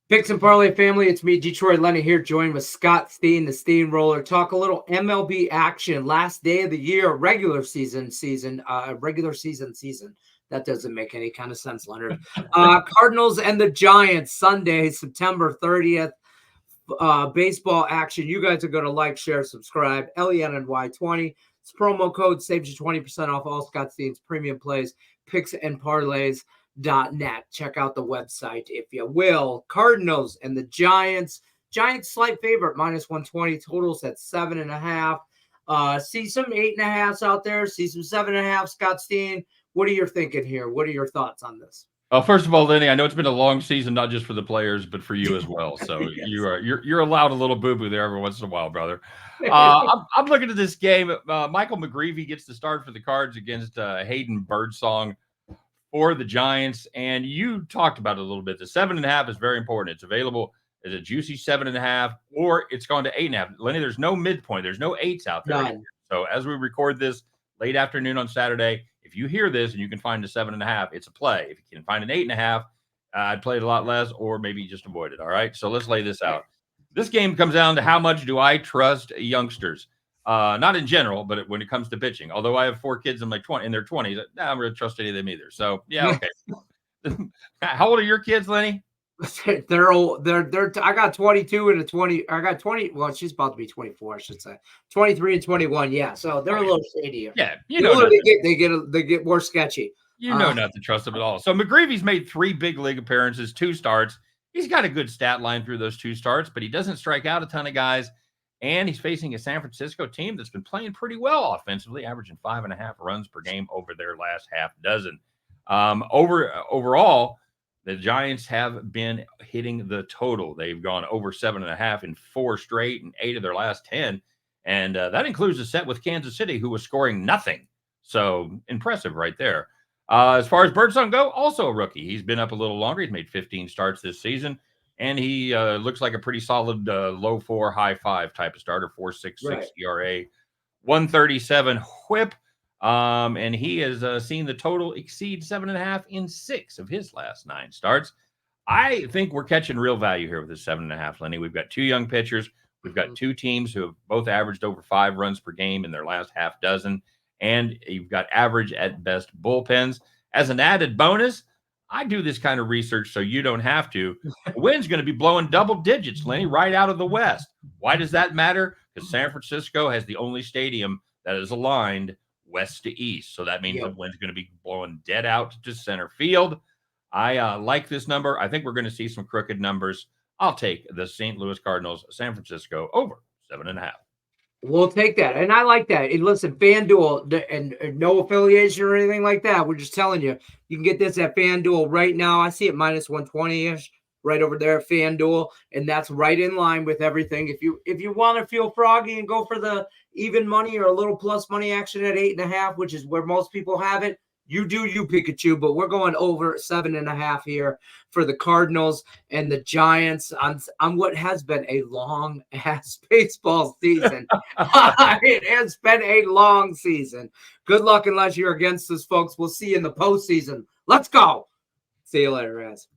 Picks and Parlay family, it's me, Detroit Lenny here, joined with Scott Steen, the Steamroller. Talk a little MLB action. Last day of the year, regular season. That doesn't make any kind of sense, Leonard. Cardinals and the Giants, Sunday, September 30th. Baseball action. You guys are going to like, share, subscribe. LENNY20. It's promo code saves you 20% off all Scott Steen's premium plays, picks and parlays.net. Check out the website if you will. Cardinals and the Giants. Giants slight favorite, -120. Totals at 7.5. See some 8.5s out there. See some 7.5. Scott Steen, what are you thinking here? What are your thoughts on this? First of all, Lenny, I know it's been a long season, not just for the players, but for you as well. So Yes. you're allowed a little boo-boo there every once in a while, brother. I'm looking at this game. Michael McGreevy gets the start for the Cards against Hayden Birdsong for the Giants, and you talked about it a little bit. The 7.5 is very important. It's available as a juicy 7.5, or it's gone to 8.5. Lenny, there's no midpoint. There's no 8s out there. None. So as we record this late afternoon on Saturday, if you hear this and you can find a 7.5, it's a play. If you can find an 8.5, I'd play it a lot less, or maybe just avoid it. All right. So let's lay this out. This game comes down to how much do I trust youngsters? Not in general, but when it comes to pitching. Although I have 4 kids in their 20s, I don't really trust any of them either. So yeah, okay. How old are your kids, Lenny? They're old. I got 22 and a 20. I got 20. Well, she's about to be 24, I should say. 23 and 21. Yeah. So they're a little shadier. Yeah. They get more sketchy. Not to trust them at all. So McGreevy's made 3 big league appearances, 2 starts. He's got a good stat line through those 2 starts, but he doesn't strike out a ton of guys. And he's facing a San Francisco team that's been playing pretty well offensively, averaging 5.5 runs per game over their last half dozen. Overall, the Giants have been hitting the total. They've gone over 7.5 in 4 straight and 8 of their last 10. And that includes a set with Kansas City, who was scoring nothing. So impressive right there. As far as Birdsong go, also a rookie. He's been up a little longer. He's made 15 starts this season. And he looks like a pretty solid low 4, high 5 type of starter, 4.66 ERA, 137 whip. And he has seen the total exceed 7.5 in 6 of his last 9 starts. I think we're catching real value here with this 7.5, Lenny. We've got 2 young pitchers. We've got 2 teams who have both averaged over 5 runs per game in their last half dozen. And you've got average at best bullpens. As an added bonus, I do this kind of research so you don't have to. The wind's going to be blowing double digits, Lenny, right out of the west. Why does that matter? Because San Francisco has the only stadium that is aligned west to east. So that means the wind's going to be blowing dead out to center field. I like this number. I think we're going to see some crooked numbers. I'll take the St. Louis Cardinals, San Francisco over 7.5. We'll take that. And I like that. And listen, FanDuel, and no affiliation or anything like that. We're just telling you, you can get this at FanDuel right now. I see it -120-ish right over there at FanDuel. And that's right in line with everything. If you want to feel froggy and go for the even money or a little plus money action at 8.5, which is where most people have it, you do you, Pikachu, but we're going over 7.5 here for the Cardinals and the Giants on what has been a long-ass baseball season. It has been a long season. Good luck unless you're against us, folks. We'll see you in the postseason. Let's go. See you later, guys.